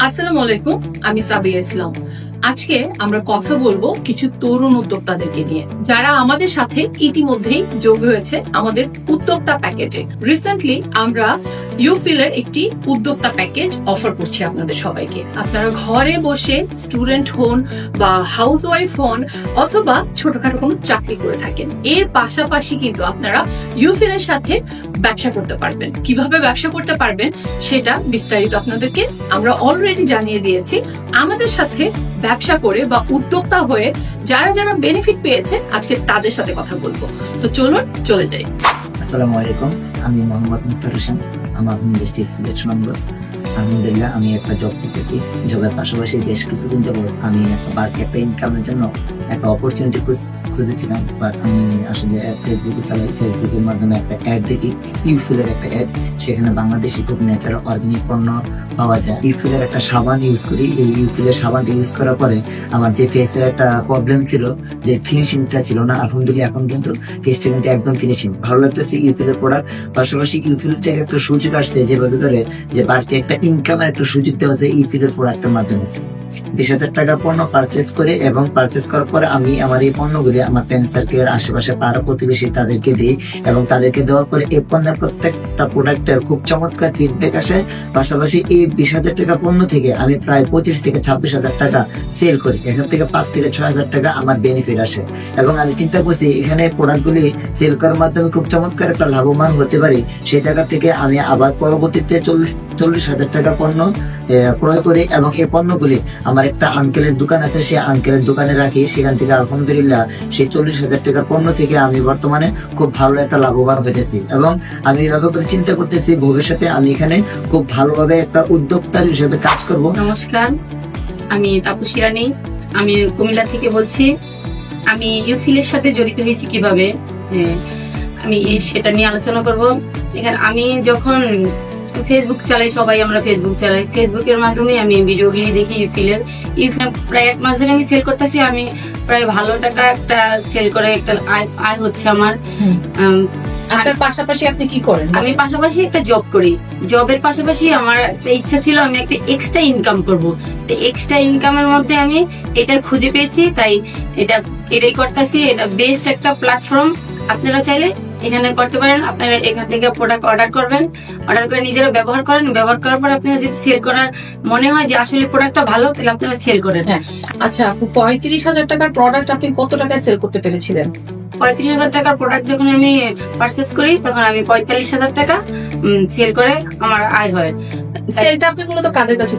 আসসালামু আলাইকুম, আমি সাবিয়া ইসলাম। আজকে আমরা কথা বলবো কিছু তরুণ উদ্যোক্তাদেরকে নিয়ে, যারা আমাদের সাথে ইতিমধ্যেই যোগ হয়েছে আমাদের উদ্যোক্তা প্যাকেজে। রিসেন্টলি আমরা ইউফিলের একটি উদ্যোক্তা প্যাকেজ অফার করছি আপনাদের সবাইকে। আপনারা ঘরে বসে স্টুডেন্ট হন বা হাউস ওয়াইফ হন অথবা ছোটখাটো কোনো চাকরি করে থাকেন, এর পাশাপাশি কিন্তু আপনারা ইউফিলের সাথে ব্যবসা করতে পারবেন। কিভাবে ব্যবসা করতে পারবেন সেটা বিস্তারিত আপনাদেরকে আমরা অলরেডি জানিয়ে দিয়েছি। আমাদের সাথে ব্যবসা করে বা উদ্যোক্তা হয়ে যারা যারা বেনিফিট পেয়েছে আজকে তাদের সাথে কথা বলবো। তো চলুন চলে যাই। আসসালামু আলাইকুম, আমি মোহাম্মদ মুক্তার হোসেন। আমার হোম ডিস্ট্রিক্ট সিলেট সুনামগঞ্জ। আলহামদুলিল্লাহ আমি একটা জব করতেছি। জবের পাশাপাশি বেশ কিছুদিন যাবত আমি একটা ইনকামের জন্য একটা অপরচুনিটি খুঁজেছিলাম। বাট আমি আসলে ফেসবুকে চালাই, ফেসবুকের মাধ্যমে একটা অ্যাড দেখি, ইউফিলের একটা অ্যাড। সেখানে বাংলাদেশি খুব ন্যাচারাল অর্গানিক পণ্য পাওয়া যায়। ইউফিলের একটা সাবান ইউজ করি। এই ইউফিলের সাবানটা ইউজ করার পরে আমার যে ফেসের একটা প্রবলেম ছিল, যে ফিনিশিংটা ছিল না, আলহামদুলিল্লাহ এখন কিন্তু ফেসটা কিন্তু একদম ফিনিশিং। ভালো লাগতেছে ইউফিলের প্রোডাক্ট। পাশাপাশি ইউফিল থেকে একটা সুযোগ আসছে, যেভাবে করে যে বাড়তি একটা ইনকামের একটা সুযোগ দেওয়া যায় ইউফিলের প্রোডাক্টের মাধ্যমে। 20,000 টাকা পণ্য পারচেস করে এবং পারচেস করার পরে আমি আমার এই পণ্যগুলি আমার ফ্রেন্ড সার্কেলের আশেপাশে পাড়া প্রতিবেশী তাদেরকে দিই, এবং তাদেরকে দেওয়ার পরে এই পণ্যের প্রত্যেকটা প্রোডাক্টের খুব চমৎকার ফিডব্যাক আসে। পাশাপাশি এই 20,000 টাকা পণ্য থেকে আমি প্রায় 25 থেকে 26,000 টাকা সেল করি। এখান থেকে 5 থেকে 6,000 টাকা আমার বেনিফিট আসে, এবং আমি চিন্তা করছি এখানে প্রোডাক্টগুলি সেল করার মাধ্যমে খুব চমৎকার একটা লাভবান হতে পারি। সেই জায়গা থেকে আমি আবার পরবর্তীতে 40,000 টাকা পণ্য ক্রয় করি, এবং এই পণ্যগুলি আমার একটা আঙ্কেলের দোকান আছে, সেই আঙ্কেলের দোকানে রাখি। সেখান থেকে আলহামদুলিল্লাহ সেই 40,000 টাকার পণ্য থেকে আমি বর্তমানে খুব ভালো একটা লাভবান হয়েছি, এবং আমি এভাবে করে চিন্তা করতেছি ভবিষ্যতে আমি এখানে খুব ভালোভাবে একটা উদ্যোক্তা হিসেবে কাজ করব। নমস্কার, আমি তাপসী রানী, আমি কুমিল্লা থেকে বলছি। আমি ইউফিলের সাথে জড়িত হয়েছি কিভাবে, আমি সেটা নিয়ে আলোচনা করব। এখানে আমি যখন ফেসবুক চালাই, সবাই আমরা ফেসবুক চালাই, ফেসবুকের মাধ্যমে আমি ভিডিওগুলি দেখি ইউফিলের। প্রায় 1 মাস ধরে আমি সেল করতেছি। আমি প্রায় ভালো টাকা একটা সেল করে একটা আয় হচ্ছে আমার। আপনার পাশাপাশি আপনি কি করেন? আমি পাশাপাশি একটা জব করি। জবের পাশাপাশি আমার একটা ইচ্ছা ছিল আমি একটা এক্সট্রা ইনকাম করব। এক্সট্রা ইনকামের মধ্যে আমি এটা খুঁজে পেয়েছি, তাই এটাই করতেছি। এটা বেস্ট একটা প্ল্যাটফর্ম। আপনারা চাইলে এখানে করতে পারেন। আপনারা এখান থেকে প্রোডাক্ট অর্ডার করবেন, অর্ডার করে নিজেরা ব্যবহার করেন। ব্যবহার করার পর আপনারা যদি সেল করার মনে হয় যে আসলে প্রোডাক্টটা ভালো, তাহলে আপনারা সেল করেন। আচ্ছা আপু, 35,000 টাকার প্রোডাক্ট আপনি কত টাকায় সেল করতে পেরেছিলেন? 35,000 টাকার প্রোডাক্ট যখন আমি পারচেস করি তখন আমি 45,000 টাকা সেল করে আমার আয় হয়। সেলটা আপনি মূলত কাদের কাছে